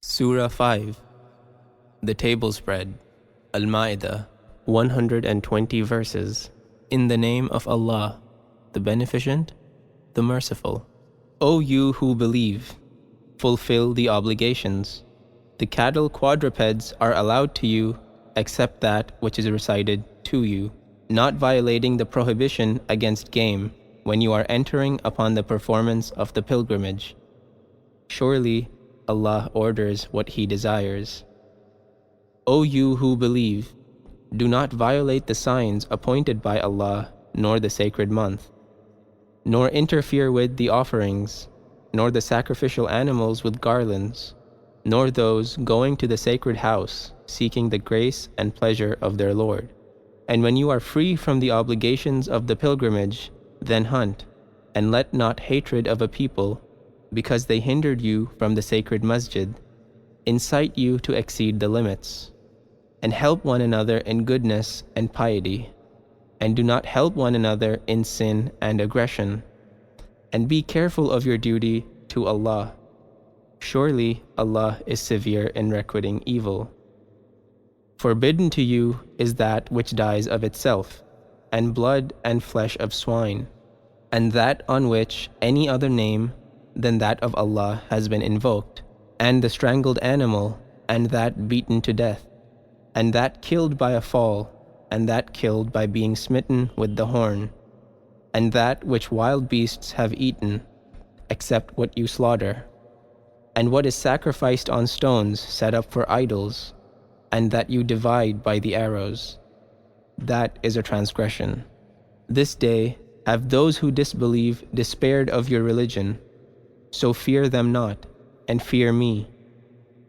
Surah 5. The Table Spread. Al-Ma'idah. 120 verses. In the name of Allah, the Beneficent, the Merciful. O you who believe, fulfill the obligations. The cattle quadrupeds are allowed to you, except that which is recited to you, not violating the prohibition against game when you are entering upon the performance of the pilgrimage. Surely, Allah orders what He desires. O you who believe, do not violate the signs appointed by Allah, nor the sacred month, nor interfere with the offerings, nor the sacrificial animals with garlands, nor those going to the sacred house, seeking the grace and pleasure of their Lord. And when you are free from the obligations of the pilgrimage, then hunt, and let not hatred of a people, because they hindered you from the sacred masjid, incite you to exceed the limits, and help one another in goodness and piety, and do not help one another in sin and aggression, and be careful of your duty to Allah. Surely Allah is severe in requiting evil. Forbidden to you is that which dies of itself, and blood and flesh of swine, and that on which any other name than that of Allah has been invoked, and the strangled animal, and that beaten to death, and that killed by a fall, and that killed by being smitten with the horn, and that which wild beasts have eaten, except what you slaughter, and what is sacrificed on stones set up for idols, and that you divide by the arrows. That is a transgression. This day have those who disbelieve despaired of your religion. So fear them not, and fear me.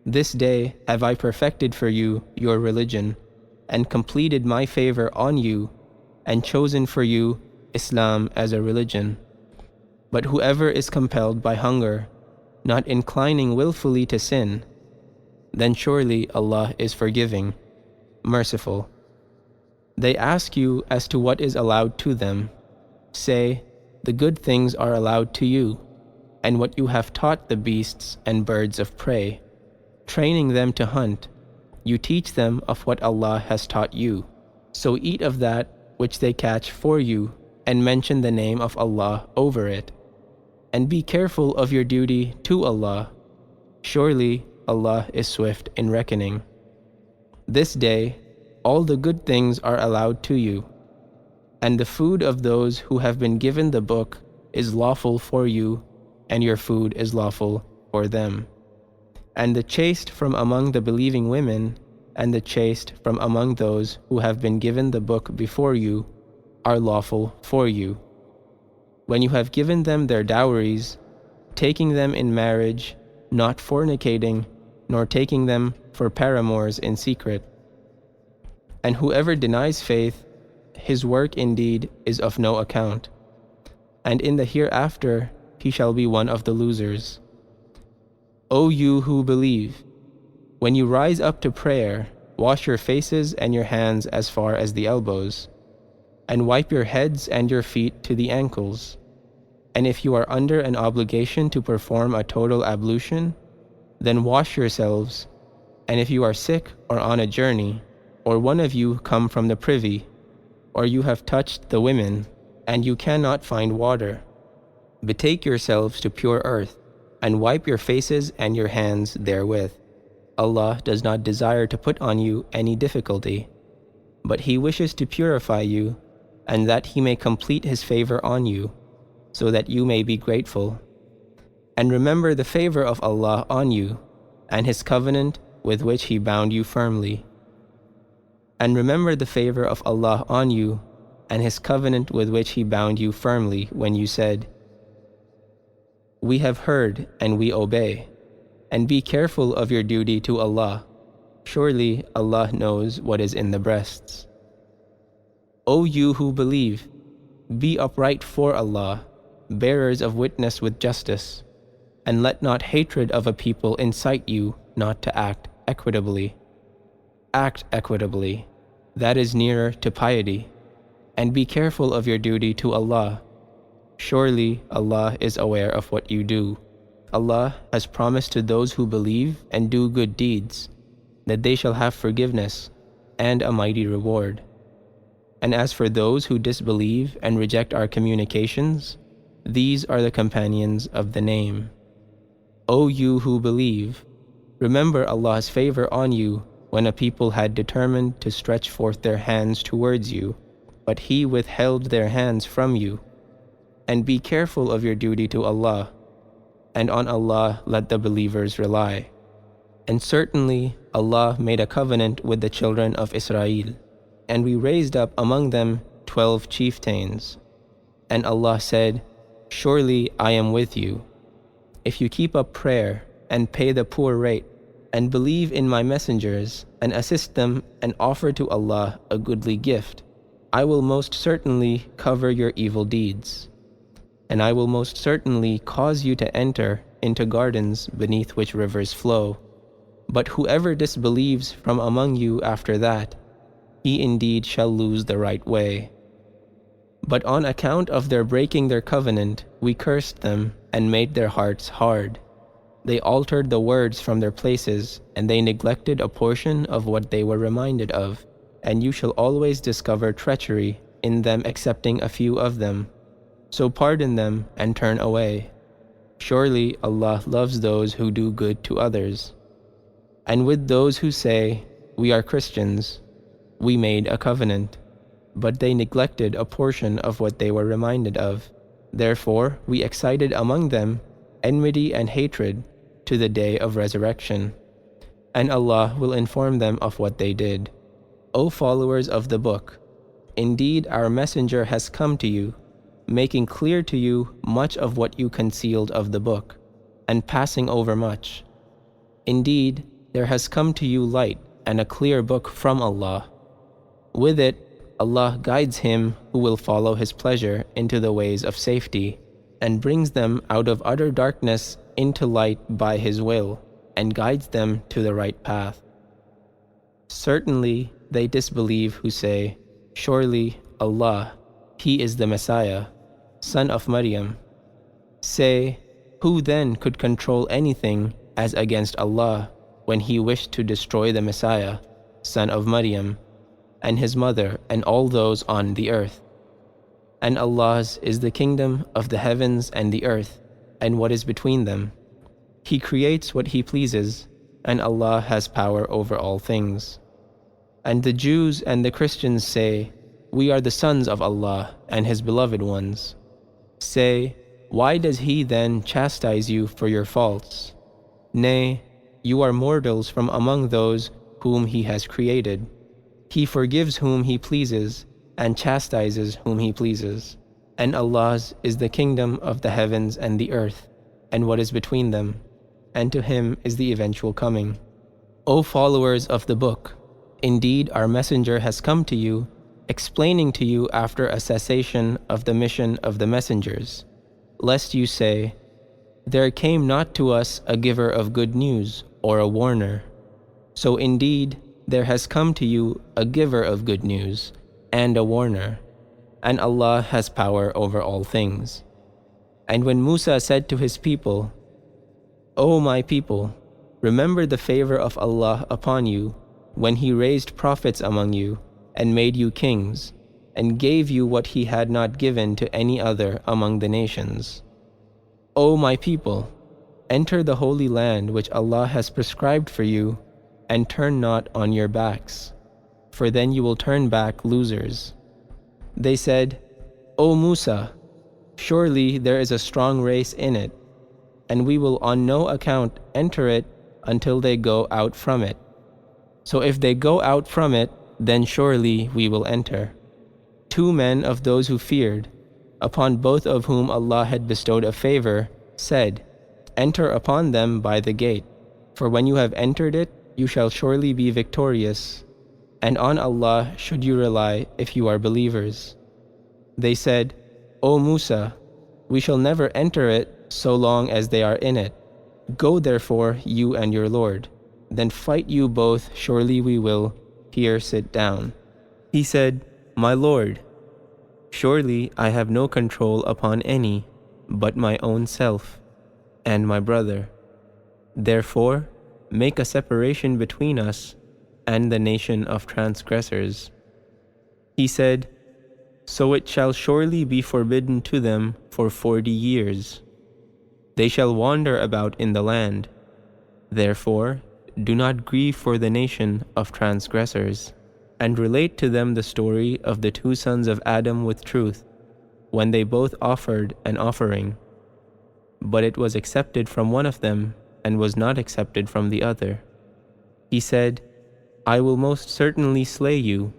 This day have I perfected for you your religion, and completed my favor on you, and chosen for you Islam as a religion. But whoever is compelled by hunger, not inclining willfully to sin, then surely Allah is forgiving, merciful. They ask you as to what is allowed to them. Say, the good things are allowed to you, and what you have taught the beasts and birds of prey, training them to hunt, you teach them of what Allah has taught you. So eat of that which they catch for you, and mention the name of Allah over it. And be careful of your duty to Allah. Surely Allah is swift in reckoning. This day, all the good things are allowed to you, and the food of those who have been given the book is lawful for you, and your food is lawful for them. And the chaste from among the believing women, and the chaste from among those who have been given the book before you, are lawful for you. When you have given them their dowries, taking them in marriage, not fornicating, nor taking them for paramours in secret. And whoever denies faith, his work indeed is of no account, and in the hereafter he shall be one of the losers. O you who believe, when you rise up to prayer, wash your faces and your hands as far as the elbows, and wipe your heads and your feet to the ankles. And if you are under an obligation to perform a total ablution, then wash yourselves. And if you are sick or on a journey, or one of you come from the privy, or you have touched the women, and you cannot find water, betake yourselves to pure earth, and wipe your faces and your hands therewith. Allah does not desire to put on you any difficulty, but He wishes to purify you, and that He may complete His favor on you, so that you may be grateful. And remember the favor of Allah on you, and His covenant with which He bound you firmly. And remember the favor of Allah on you, and His covenant with which He bound you firmly when you said, We have heard and we obey, and be careful of your duty to Allah. Surely Allah knows what is in the breasts. O you who believe, be upright for Allah, bearers of witness with justice, and let not hatred of a people incite you not to act equitably. Act equitably, that is nearer to piety, and be careful of your duty to Allah. Surely Allah is aware of what you do. Allah has promised to those who believe and do good deeds that they shall have forgiveness and a mighty reward. And as for those who disbelieve and reject our communications, these are the companions of the name. O you who believe, remember Allah's favor on you when a people had determined to stretch forth their hands towards you, but He withheld their hands from you. And be careful of your duty to Allah, and on Allah let the believers rely. And certainly Allah made a covenant with the children of Israel, and we raised up among them 12 chieftains. And Allah said, Surely I am with you. If you keep up prayer and pay the poor rate, and believe in my messengers, and assist them, and offer to Allah a goodly gift, I will most certainly cover your evil deeds. And I will most certainly cause you to enter into gardens beneath which rivers flow. But whoever disbelieves from among you after that, he indeed shall lose the right way. But on account of their breaking their covenant, we cursed them and made their hearts hard. They altered the words from their places, and they neglected a portion of what they were reminded of, and you shall always discover treachery in them excepting a few of them. So pardon them and turn away. Surely Allah loves those who do good to others. And with those who say, We are Christians, we made a covenant, but they neglected a portion of what they were reminded of. Therefore we excited among them enmity and hatred to the day of resurrection. And Allah will inform them of what they did. O followers of the book, indeed our messenger has come to you, making clear to you much of what you concealed of the book, and passing over much. Indeed, there has come to you light and a clear book from Allah. With it, Allah guides him who will follow His pleasure into the ways of safety, and brings them out of utter darkness into light by His will, and guides them to the right path. Certainly they disbelieve who say, Surely Allah, He is the Messiah, son of Maryam. Say, who then could control anything as against Allah when He wished to destroy the Messiah, son of Maryam, and his mother and all those on the earth? And Allah's is the kingdom of the heavens and the earth, and what is between them. He creates what He pleases, and Allah has power over all things. And the Jews and the Christians say, We are the sons of Allah and His beloved ones. Say, why does He then chastise you for your faults? Nay, you are mortals from among those whom He has created. He forgives whom He pleases, and chastises whom He pleases. And Allah's is the kingdom of the heavens and the earth, and what is between them, and to Him is the eventual coming. O followers of the book, indeed our messenger has come to you, explaining to you after a cessation of the mission of the messengers, lest you say, There came not to us a giver of good news or a warner. So indeed there has come to you a giver of good news and a warner, and Allah has power over all things. And when Musa said to his people, O my people, remember the favor of Allah upon you when He raised prophets among you and made you kings, and gave you what He had not given to any other among the nations. O my people, enter the holy land which Allah has prescribed for you, and turn not on your backs, for then you will turn back losers. They said, O Musa, surely there is a strong race in it, and we will on no account enter it until they go out from it. So if they go out from it, then surely we will enter. 2 men of those who feared, upon both of whom Allah had bestowed a favor, said, Enter upon them by the gate, for when you have entered it, you shall surely be victorious, and on Allah should you rely if you are believers. They said, O Musa, we shall never enter it so long as they are in it. Go therefore, you and your Lord, then fight you both, surely we will. Here sit down. He said, My Lord, surely I have no control upon any but my own self. and my brother. Therefore, make a separation between us and the nation of transgressors." He said, "So it shall surely be forbidden to them for 40 years. They shall wander about in the land. Therefore, do not grieve for the nation of transgressors, and relate to them the story of the two sons of Adam with truth, when they both offered an offering. But it was accepted from one of them, and was not accepted from the other. He said, 'I will most certainly slay you.'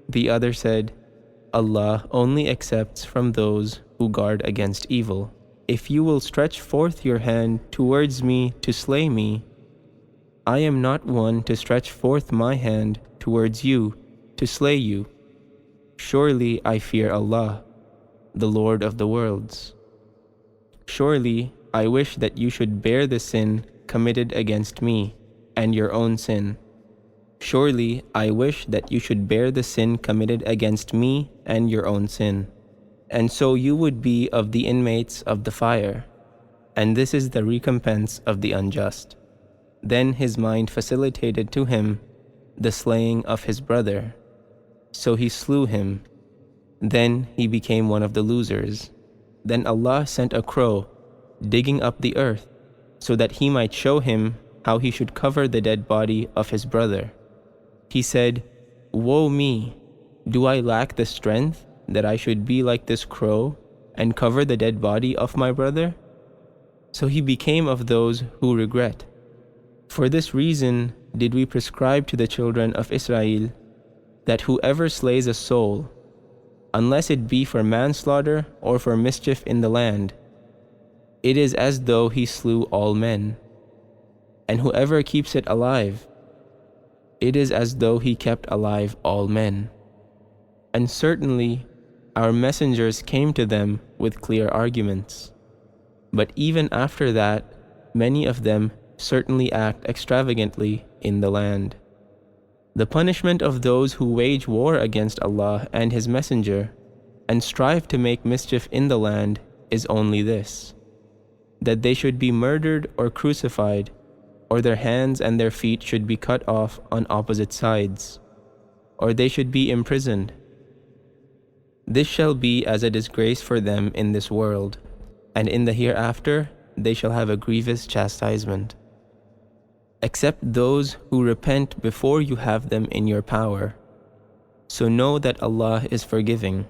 The other said, 'Allah only accepts from those who guard against evil. If you will stretch forth your hand towards me to slay me, I am not one to stretch forth my hand towards you to slay you. Surely I fear Allah, the Lord of the worlds. Surely I wish that you should bear the sin committed against me and your own sin. Surely I wish that you should bear the sin committed against me and your own sin, and so you would be of the inmates of the fire, and this is the recompense of the unjust.' Then his mind facilitated to him the slaying of his brother, so he slew him. Then he became one of the losers. Then Allah sent a crow, digging up the earth, so that he might show him how he should cover the dead body of his brother. He said, 'Woe me! Do I lack the strength that I should be like this crow and cover the dead body of my brother?' So he became of those who regret. For this reason did we prescribe to the children of Israel that whoever slays a soul, unless it be for manslaughter or for mischief in the land, it is as though he slew all men. And whoever keeps it alive, it is as though he kept alive all men. And certainly our messengers came to them with clear arguments. But even after that, many of them certainly act extravagantly in the land. The punishment of those who wage war against Allah and His Messenger and strive to make mischief in the land is only this, that they should be murdered or crucified, or their hands and their feet should be cut off on opposite sides, or they should be imprisoned. This shall be as a disgrace for them in this world, and in the hereafter they shall have a grievous chastisement. Except those who repent before you have them in your power. So know that Allah is forgiving,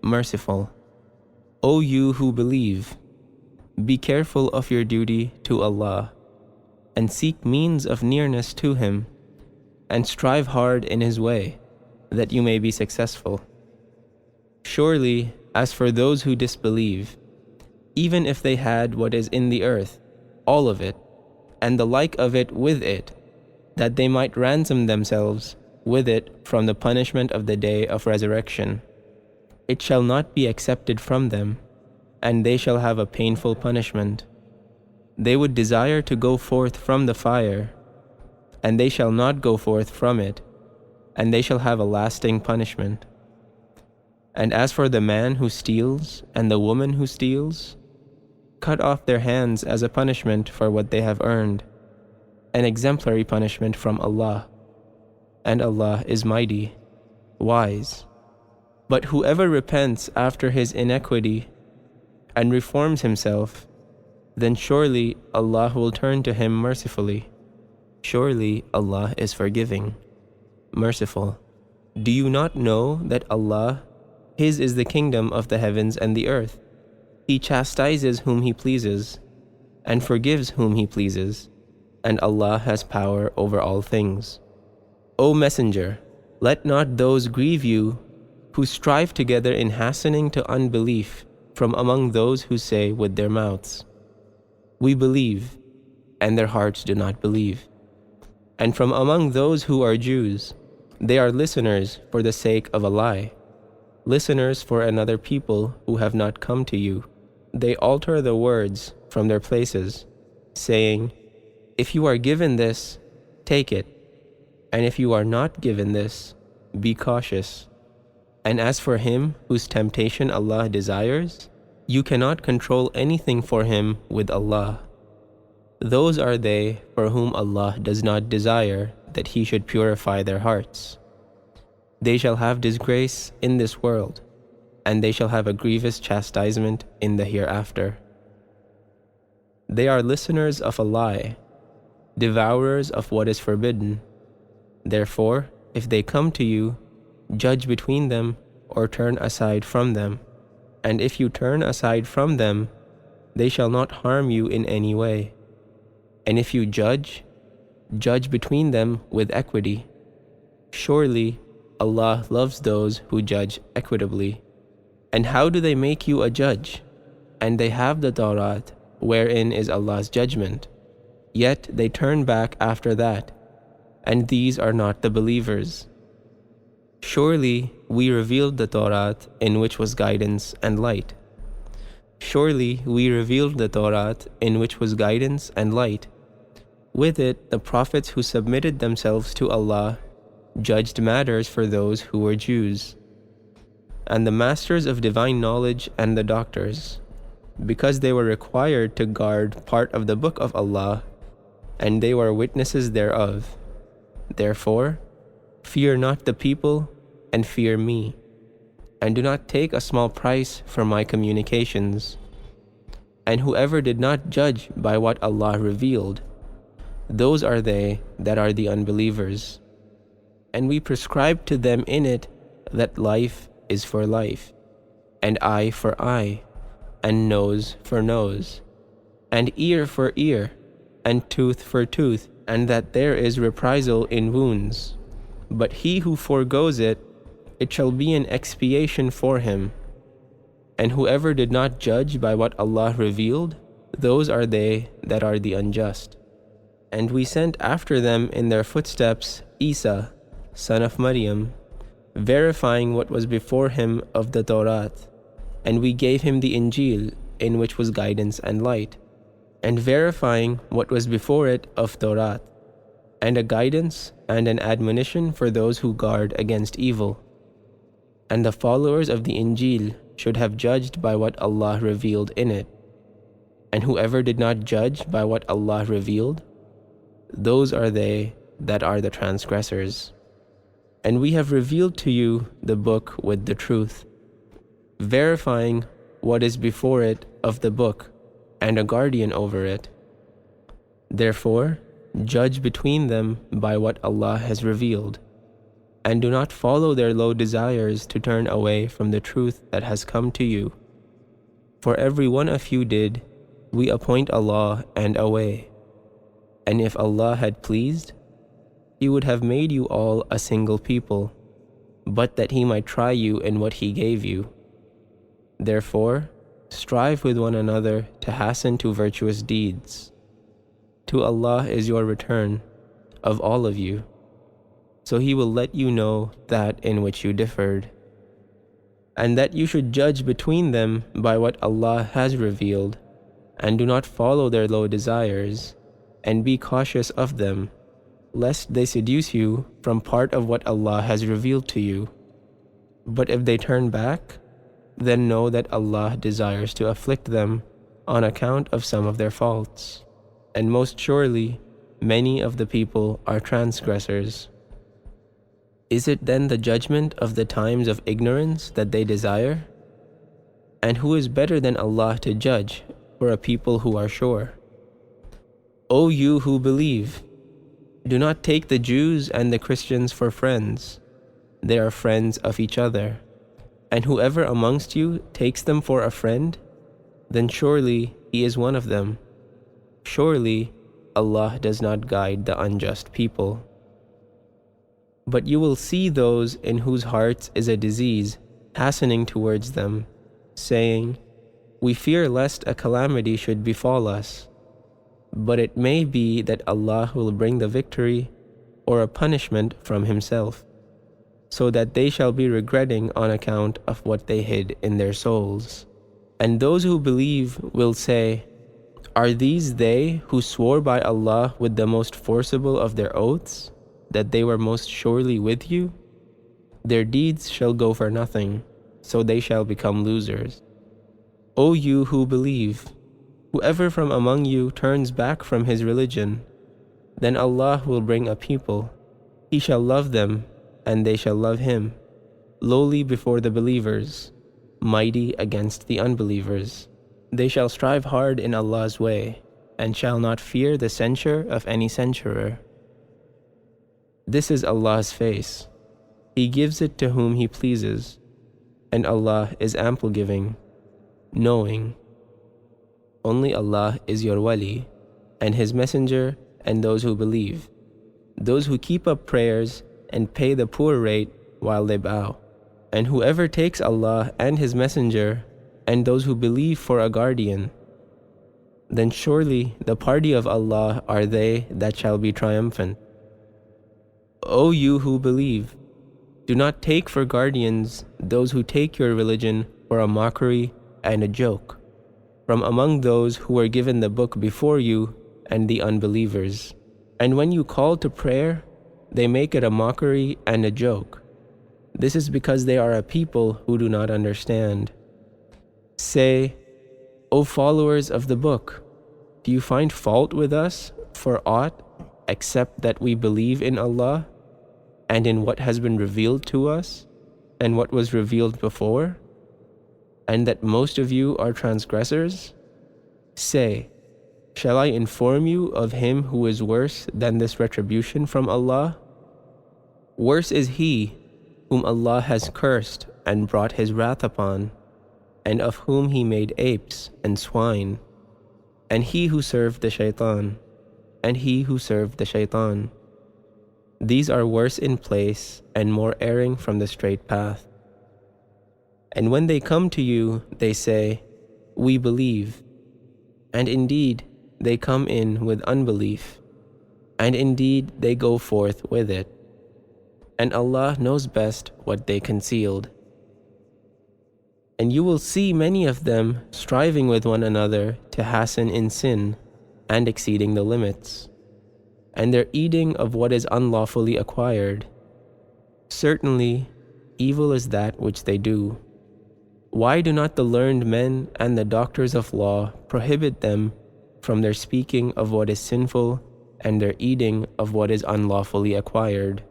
merciful. O you who believe, be careful of your duty to Allah, and seek means of nearness to Him, and strive hard in His way, that you may be successful. Surely, as for those who disbelieve, even if they had what is in the earth, all of it, and the like of it with it, that they might ransom themselves with it from the punishment of the day of resurrection, it shall not be accepted from them, and they shall have a painful punishment. They would desire to go forth from the fire, and they shall not go forth from it, and they shall have a lasting punishment. And as for the man who steals and the woman who steals, cut off their hands as a punishment for what they have earned, an exemplary punishment from Allah. And Allah is mighty, wise. But whoever repents after his iniquity and reforms himself, then surely Allah will turn to him mercifully. Surely Allah is forgiving, merciful. Do you not know that Allah, His is the kingdom of the heavens and the earth? He chastises whom He pleases, and forgives whom He pleases, and Allah has power over all things. O Messenger, let not those grieve you who strive together in hastening to unbelief from among those who say with their mouths, "We believe," and their hearts do not believe. And from among those who are Jews, they are listeners for the sake of a lie, listeners for another people who have not come to you. They alter the words from their places, saying, "If you are given this, take it, and if you are not given this, be cautious. And as for him whose temptation Allah desires, you cannot control anything for him with Allah. Those are they for whom Allah does not desire that He should purify their hearts. They shall have disgrace in this world, and they shall have a grievous chastisement in the hereafter. They are listeners of a lie, devourers of what is forbidden. Therefore, if they come to you, judge between them or turn aside from them. And if you turn aside from them, they shall not harm you in any way. And if you judge, judge between them with equity. Surely, Allah loves those who judge equitably. And how do they make you a judge? And they have the Tawrat, wherein is Allah's judgment. Yet they turn back after that, and these are not the believers. Surely we revealed the Tawrat, in which was guidance and light. Surely we revealed the Tawrat, in which was guidance and light. With it, the prophets who submitted themselves to Allah judged matters for those who were Jews, and the masters of divine knowledge and the doctors, because they were required to guard part of the book of Allah, and they were witnesses thereof. Therefore, fear not the people, and fear me, and do not take a small price for my communications. And whoever did not judge by what Allah revealed, those are they that are the unbelievers. And we prescribe to them in it that life is for life, and eye for eye, and nose for nose, and ear for ear, and tooth for tooth, and that there is reprisal in wounds. But he who forgoes it, it shall be an expiation for him. And whoever did not judge by what Allah revealed, those are they that are the unjust. And we sent after them in their footsteps Isa, son of Maryam, verifying what was before him of the Tawrat. And we gave him the Injil, in which was guidance and light, and verifying what was before it of Tawrat, and a guidance and an admonition for those who guard against evil. And the followers of the Injil should have judged by what Allah revealed in it. And whoever did not judge by what Allah revealed, those are they that are the transgressors. And we have revealed to you the book with the truth, verifying what is before it of the book, and a guardian over it. Therefore, judge between them by what Allah has revealed, and do not follow their low desires to turn away from the truth that has come to you. For every one of you did, we appoint a law and a way. And if Allah had pleased, He would have made you all a single people, but that He might try you in what He gave you. Therefore, strive with one another to hasten to virtuous deeds. To Allah is your return, of all of you. So He will let you know that in which you differed, and that you should judge between them by what Allah has revealed, and do not follow their low desires, and be cautious of them, lest they seduce you from part of what Allah has revealed to you. But if they turn back, then know that Allah desires to afflict them on account of some of their faults, and most surely many of the people are transgressors. Is it then the judgment of the times of ignorance that they desire? And who is better than Allah to judge for a people who are sure? O you who believe, do not take the Jews and the Christians for friends. They are friends of each other. And whoever amongst you takes them for a friend, then surely he is one of them. Surely Allah does not guide the unjust people. But you will see those in whose hearts is a disease hastening towards them, saying, "We fear lest a calamity should befall us." But it may be that Allah will bring the victory or a punishment from Himself, so that they shall be regretting on account of what they hid in their souls. And those who believe will say, "Are these they who swore by Allah with the most forcible of their oaths, that they were most surely with you? Their deeds shall go for nothing, so they shall become losers." O you who believe, Whoever from among you turns back from his religion, then Allah will bring a people. He shall love them, and they shall love him, lowly before the believers, mighty against the unbelievers. They shall strive hard in Allah's way, and shall not fear the censure of any censurer. This is Allah's face. He gives it to whom He pleases, and Allah is ample giving, knowing. Only Allah is your wali, and His messenger, and those who believe, those who keep up prayers and pay the poor rate while they bow. And whoever takes Allah and His messenger, and those who believe for a guardian, then surely the party of Allah are they that shall be triumphant. O you who believe, do not take for guardians those who take your religion for a mockery and a joke, from among those who were given the book before you and the unbelievers. And when you call to prayer, they make it a mockery and a joke. This is because they are a people who do not understand. Say, O followers of the book, do you find fault with us for aught except that we believe in Allah and in what has been revealed to us and what was revealed before, and that most of you are transgressors? Say, shall I inform you of him who is worse than this retribution from Allah? Worse is he whom Allah has cursed and brought His wrath upon, and of whom He made apes and swine, and he who served the shaitan, and he who served the shaitan. These are worse in place and more erring from the straight path. And when they come to you, they say, we believe. And indeed, they come in with unbelief, and indeed they go forth with it. And Allah knows best what they concealed. And you will see many of them striving with one another to hasten in sin and exceeding the limits, and their eating of what is unlawfully acquired. Certainly, evil is that which they do. Why do not the learned men and the doctors of law prohibit them from their speaking of what is sinful and their eating of what is unlawfully acquired?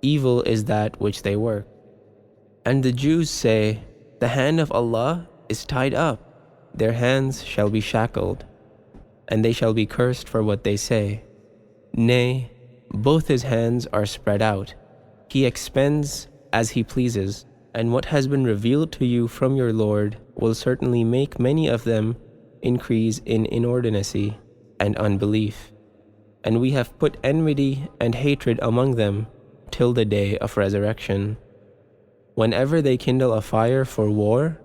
Evil is that which they work. And the Jews say, the hand of Allah is tied up, their hands shall be shackled, and they shall be cursed for what they say. Nay, both His hands are spread out. He expends as He pleases, and what has been revealed to you from your Lord will certainly make many of them increase in inordinacy and unbelief. And we have put enmity and hatred among them till the day of resurrection. Whenever they kindle a fire for war,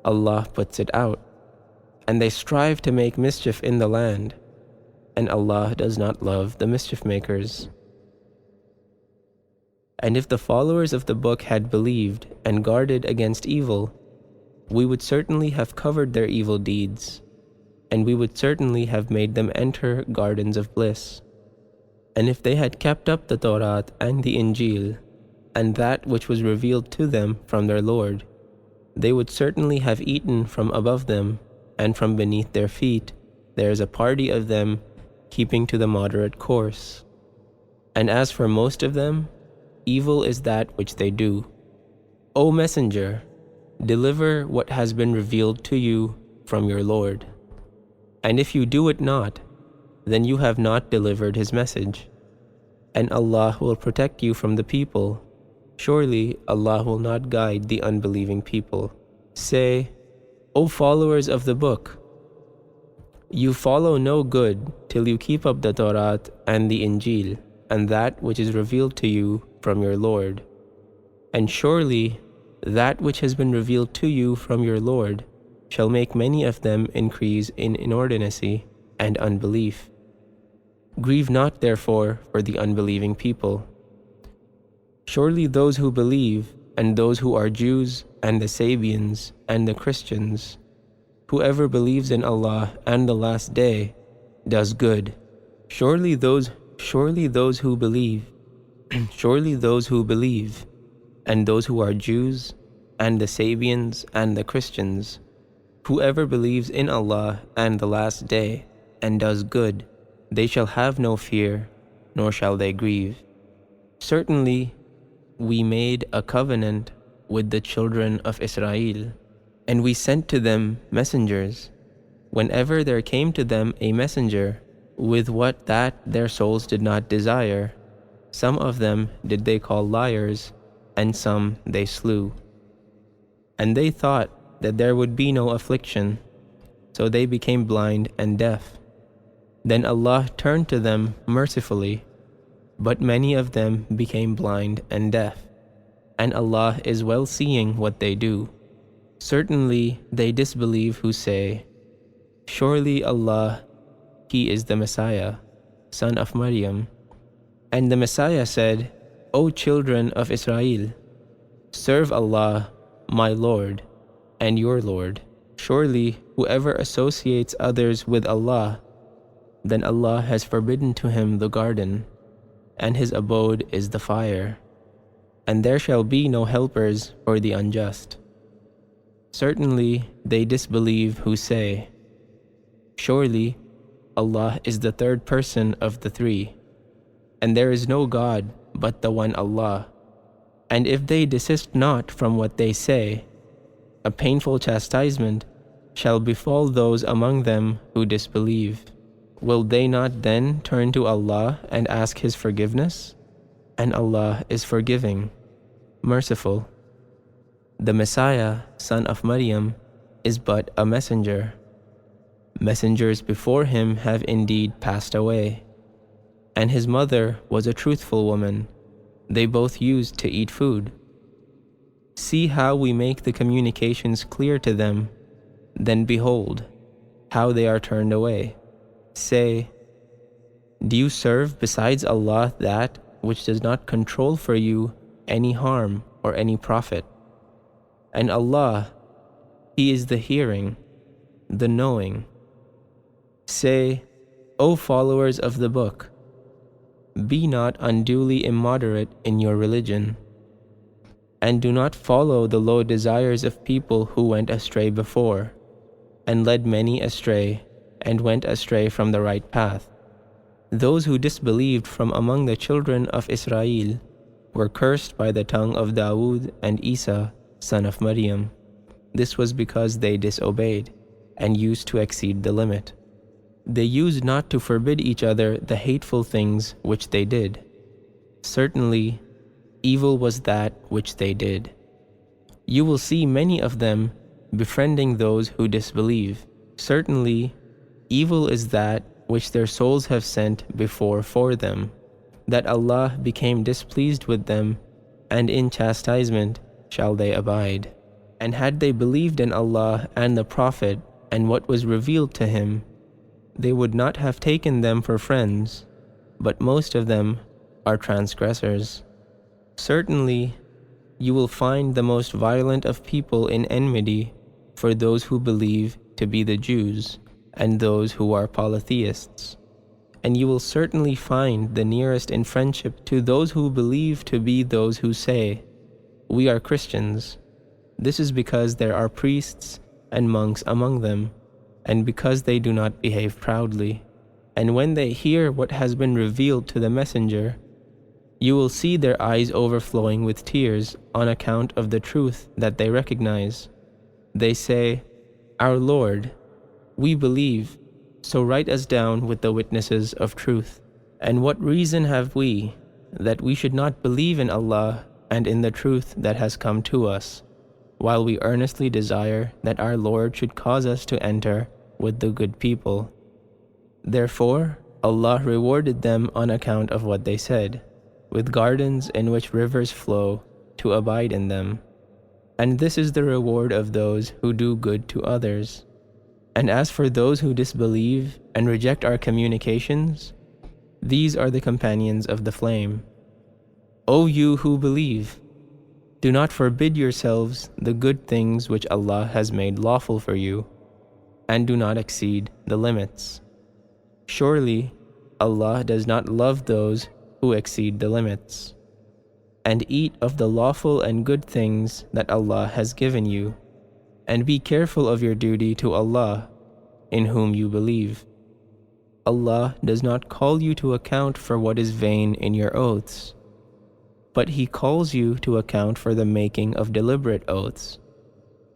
Allah puts it out, and they strive to make mischief in the land, and Allah does not love the mischief makers. And if the followers of the book had believed and guarded against evil, we would certainly have covered their evil deeds, and we would certainly have made them enter gardens of bliss. And if they had kept up the Torah and the Injil, and that which was revealed to them from their Lord, they would certainly have eaten from above them, and from beneath their feet there is a party of them keeping to the moderate course. And as for most of them, evil is that which they do. O Messenger, deliver what has been revealed to you from your Lord. And if you do it not, then you have not delivered His message, and Allah will protect you from the people. Surely Allah will not guide the unbelieving people. Say, O followers of the book, you follow no good till you keep up the Torah and the Injil, and that which is revealed to you from your Lord. And surely that which has been revealed to you from your Lord shall make many of them increase in inordinacy and unbelief. Grieve not, therefore, for the unbelieving people. Surely those who believe, and those who are Jews, and the Sabians, and the Christians, whoever believes in Allah and the last day, does good. Surely those who believe, and those who are Jews, and the Sabians, and the Christians, Whoever believes in Allah and the Last Day and does good, they shall have no fear, nor shall they grieve. Certainly, we made a covenant with the children of Israel, and we sent to them messengers. Whenever there came to them a messenger with what that their souls did not desire, some of them did they call liars, and some they slew. And they thought that there would be no affliction, so they became blind and deaf. Then Allah turned to them mercifully, but many of them became blind and deaf, and Allah is well seeing what they do. Certainly they disbelieve who say, "Surely Allah, He is the Messiah, son of Maryam." And the Messiah said, "O children of Israel, serve Allah, my Lord, and your Lord. Surely whoever associates others with Allah, then Allah has forbidden to him the garden, and his abode is the fire, and there shall be no helpers for the unjust." Certainly they disbelieve who say, "Surely Allah is the third person of the three, and there is no God but the one Allah." And if they desist not from what they say, a painful chastisement shall befall those among them who disbelieve. Will they not then turn to Allah and ask His forgiveness? And Allah is forgiving, merciful. The Messiah, son of Maryam, is but a messenger. Messengers before him have indeed passed away, and his mother was a truthful woman. They both used to eat food. See how we make the communications clear to them, then behold, how they are turned away. Say, do you serve besides Allah that which does not control for you any harm or any profit? And Allah, He is the hearing, the knowing. Say, O followers of the book, be not unduly immoderate in your religion, and do not follow the low desires of people who went astray before, and led many astray, and went astray from the right path. Those who disbelieved from among the children of Israel were cursed by the tongue of Dawood and Isa, son of Maryam. This was because they disobeyed, and used to exceed the limit. They used not to forbid each other the hateful things which they did. Certainly, evil was that which they did. You will see many of them befriending those who disbelieve. Certainly, evil is that which their souls have sent before for them, that Allah became displeased with them, and in chastisement shall they abide. And had they believed in Allah and the Prophet and what was revealed to him, they would not have taken them for friends, but most of them are transgressors. Certainly, you will find the most violent of people in enmity for those who believe to be the Jews and those who are polytheists. And you will certainly find the nearest in friendship to those who believe to be those who say, "We are Christians." This is because there are priests and monks among them, and because they do not behave proudly. And when they hear what has been revealed to the messenger, you will see their eyes overflowing with tears on account of the truth that they recognize. They say, "Our Lord, we believe, so write us down with the witnesses of truth." And what reason have we that we should not believe in Allah and in the truth that has come to us, while we earnestly desire that our Lord should cause us to enter with the good people? Therefore, Allah rewarded them on account of what they said, with gardens in which rivers flow to abide in them. And this is the reward of those who do good to others. And as for those who disbelieve and reject our communications, these are the companions of the flame. O you who believe, do not forbid yourselves the good things which Allah has made lawful for you, and do not exceed the limits. Surely, Allah does not love those who exceed the limits. And eat of the lawful and good things that Allah has given you, and be careful of your duty to Allah, in whom you believe. Allah does not call you to account for what is vain in your oaths, but He calls you to account for the making of deliberate oaths.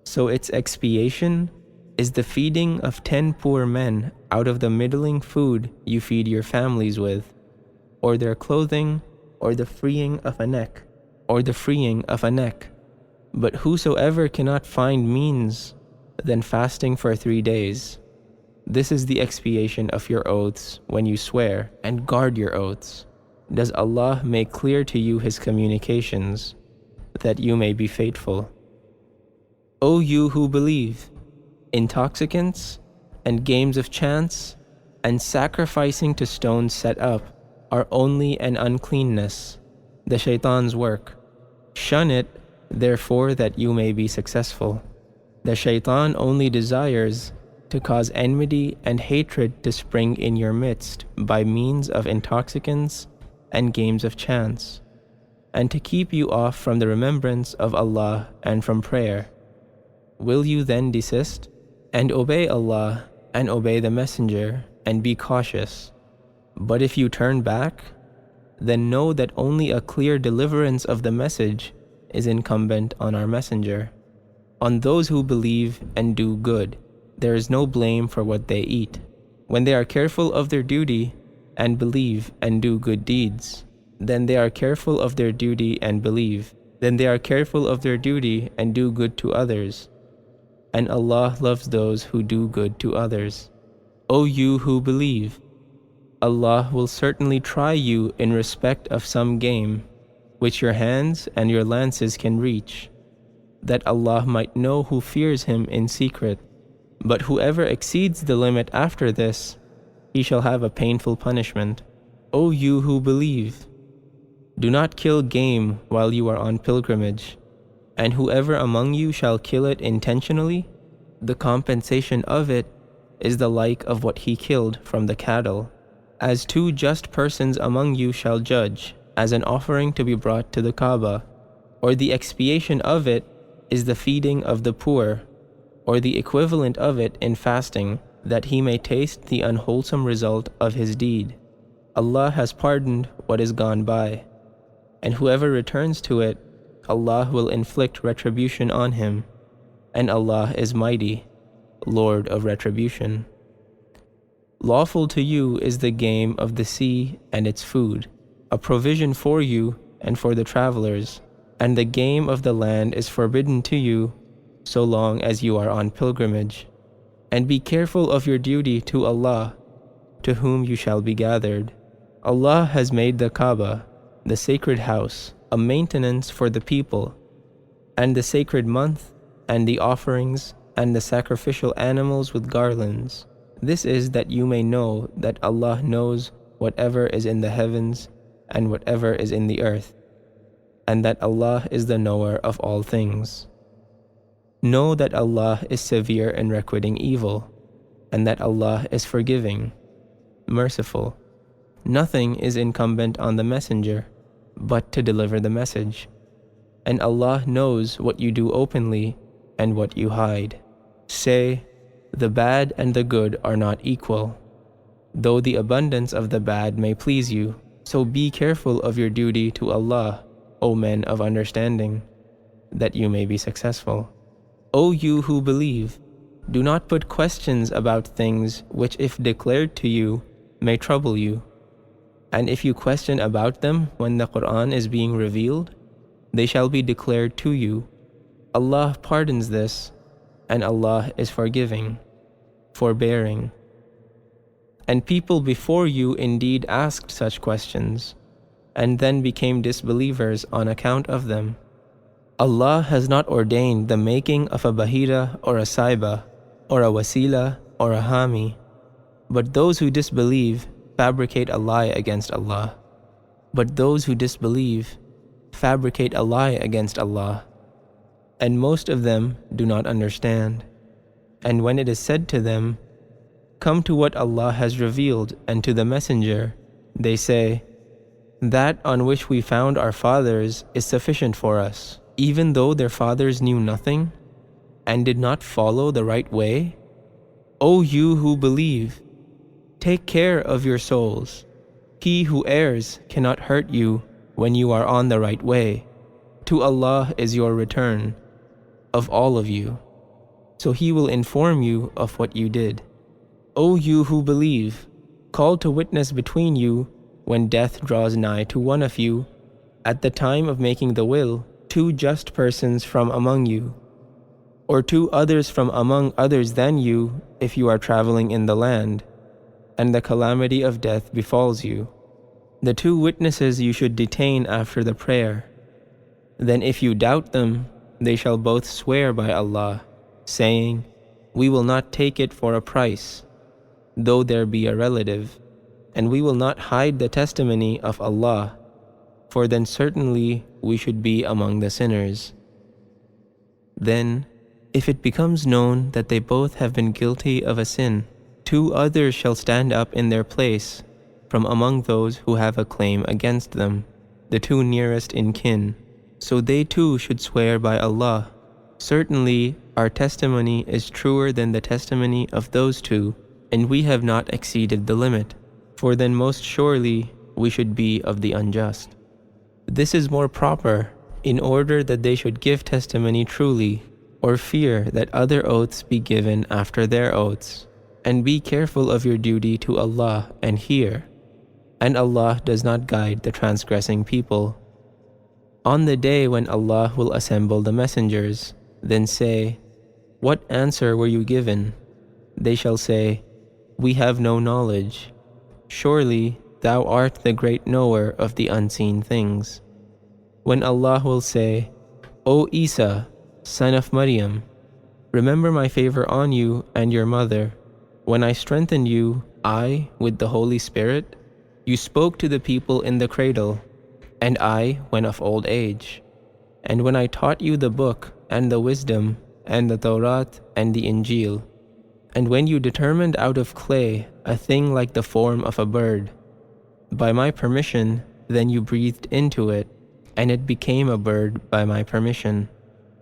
So its expiation is the feeding of 10 poor men out of the middling food you feed your families with, or their clothing, or the freeing of a neck, But whosoever cannot find means, then fasting for 3 days. This is the expiation of your oaths when you swear, and guard your oaths. Does Allah make clear to you His communications, that you may be faithful? O you who believe, intoxicants and games of chance and sacrificing to stones set up are only an uncleanness, the shaitan's work. Shun it, therefore, that you may be successful. The shaitan only desires to cause enmity and hatred to spring in your midst by means of intoxicants and games of chance, and to keep you off from the remembrance of Allah and from prayer. Will you then desist? And obey Allah and obey the Messenger and be cautious. But if you turn back, then know that only a clear deliverance of the message is incumbent on our Messenger. On those who believe and do good, there is no blame for what they eat. When they are careful of their duty and believe and do good deeds, then they are careful of their duty and believe. Then they are careful of their duty and do good to others. And Allah loves those who do good to others. O you who believe, Allah will certainly try you in respect of some game, which your hands and your lances can reach, that Allah might know who fears Him in secret. But whoever exceeds the limit after this, he shall have a painful punishment. O you who believe, do not kill game while you are on pilgrimage, and whoever among you shall kill it intentionally, the compensation of it is the like of what he killed from the cattle. As 2 just persons among you shall judge, as an offering to be brought to the Kaaba, or the expiation of it is the feeding of the poor, or the equivalent of it in fasting, that he may taste the unwholesome result of his deed. Allah has pardoned what is gone by, and whoever returns to it, Allah will inflict retribution on him, and Allah is mighty, Lord of retribution. Lawful to you is the game of the sea and its food, a provision for you and for the travelers, and the game of the land is forbidden to you so long as you are on pilgrimage. And be careful of your duty to Allah, to whom you shall be gathered. Allah has made the Kaaba, the sacred house, a maintenance for the people, and the sacred month, and the offerings, and the sacrificial animals with garlands. This is that you may know that Allah knows whatever is in the heavens and whatever is in the earth, and that Allah is the knower of all things. Know that Allah is severe in requiting evil, and that Allah is forgiving, merciful. Nothing is incumbent on the messenger but to deliver the message, and Allah knows what you do openly and what you hide. Say, the bad and the good are not equal, though the abundance of the bad may please you. So be careful of your duty to Allah, O men of understanding, that you may be successful. O you who believe, do not put questions about things which, if declared to you, may trouble you. And if you question about them when the Qur'an is being revealed, they shall be declared to you. Allah pardons this, and Allah is forgiving, forbearing. And people before you indeed asked such questions, and then became disbelievers on account of them. Allah has not ordained the making of a bahira or a saiba, or a wasila or a hami, but those who disbelieve fabricate a lie against Allah. But those who disbelieve fabricate a lie against Allah, and most of them do not understand. And when it is said to them, "Come to what Allah has revealed and to the Messenger," they say, "That on which we found our fathers is sufficient for us," even though their fathers knew nothing. and did not follow the right way? O you who believe, take care of your souls. He who errs cannot hurt you when you are on the right way. To Allah is your return, of all of you. So He will inform you of what you did. O you who believe, call to witness between you when death draws nigh to one of you, at the time of making the will, 2 just persons from among you, or 2 others from among others than you, if you are traveling in the land, and the calamity of death befalls you. The 2 witnesses you should detain after the prayer. Then if you doubt them, they shall both swear by Allah, saying, we will not take it for a price, though there be a relative, and we will not hide the testimony of Allah, for then certainly we should be among the sinners. Then, if it becomes known that they both have been guilty of a sin, 2 others shall stand up in their place from among those who have a claim against them, the 2 nearest in kin. So they too should swear by Allah, certainly our testimony is truer than the testimony of those 2, and we have not exceeded the limit, for then most surely we should be of the unjust. This is more proper, in order that they should give testimony truly, or fear that other oaths be given after their oaths. And be careful of your duty to Allah and hear, and Allah does not guide the transgressing people. On the day when Allah will assemble the messengers, then say, what answer were you given? They shall say, we have no knowledge. Surely thou art the great knower of the unseen things. When Allah will say, O Isa, son of Maryam, remember my favor on you and your mother, when I strengthened you, I, with the Holy Spirit, you spoke to the people in the cradle, and I when of old age. And when I taught you the book and the wisdom and the Torah and the Injil, and when you determined out of clay a thing like the form of a bird, by my permission then you breathed into it, and it became a bird by my permission.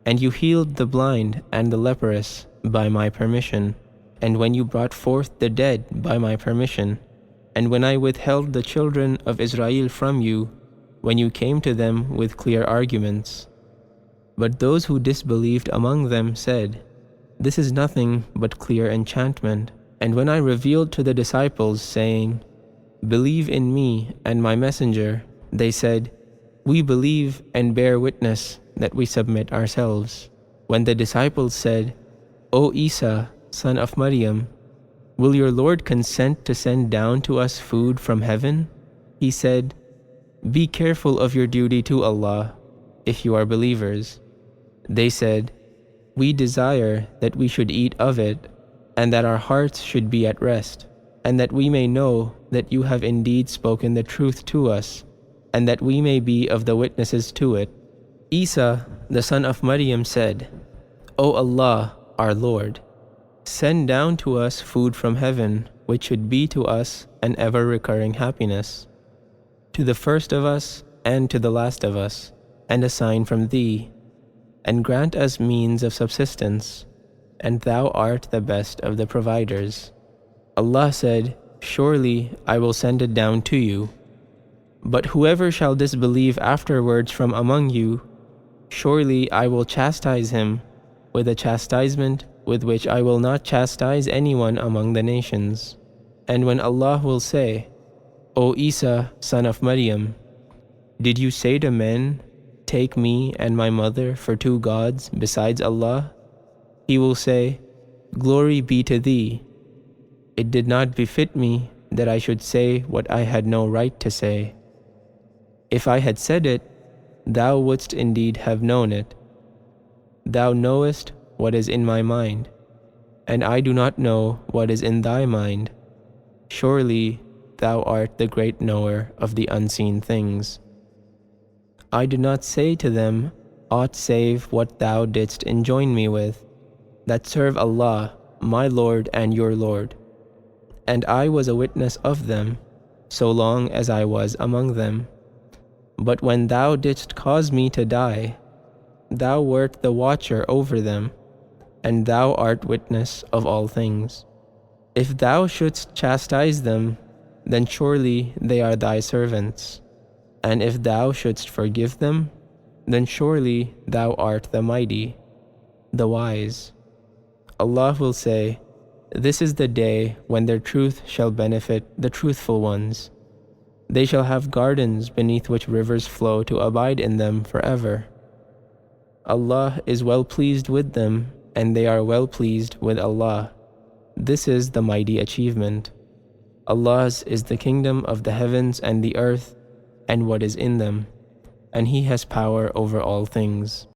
And you healed the blind and the leprous by my permission, and when you brought forth the dead by my permission, and when I withheld the children of Israel from you, when you came to them with clear arguments. But those who disbelieved among them said, this is nothing but clear enchantment. And when I revealed to the disciples, saying, believe in me and my messenger, they said, we believe and bear witness that we submit ourselves. When the disciples said, O Isa, son of Maryam, will your Lord consent to send down to us food from heaven? He said, be careful of your duty to Allah, if you are believers. They said, we desire that we should eat of it, and that our hearts should be at rest, and that we may know that you have indeed spoken the truth to us, and that we may be of the witnesses to it. Isa, the son of Maryam, said, O Allah, our Lord, send down to us food from heaven, which should be to us an ever-recurring happiness, to the first of us and to the last of us, and a sign from thee, and grant us means of subsistence, and thou art the best of the providers. Allah said, surely I will send it down to you. But whoever shall disbelieve afterwards from among you, surely I will chastise him with a chastisement with which I will not chastise anyone among the nations. And when Allah will say, O Isa, son of Maryam, did you say to men, take me and my mother for 2 gods besides Allah? He will say, glory be to thee. It did not befit me that I should say what I had no right to say. If I had said it, thou wouldst indeed have known it. Thou knowest what is in my mind, and I do not know what is in thy mind. Surely thou art the great knower of the unseen things. I did not say to them aught save what thou didst enjoin me with, that serve Allah, my Lord and your Lord. And I was a witness of them, so long as I was among them. But when thou didst cause me to die, thou wert the watcher over them, and thou art witness of all things. If thou shouldst chastise them, then surely they are thy servants. And if thou shouldst forgive them, then surely thou art the mighty, the wise. Allah will say, this is the day when their truth shall benefit the truthful ones. They shall have gardens beneath which rivers flow to abide in them forever. Allah is well pleased with them, and they are well pleased with Allah. This is the mighty achievement. Allah's is the kingdom of the heavens and the earth, and what is in them, and He has power over all things.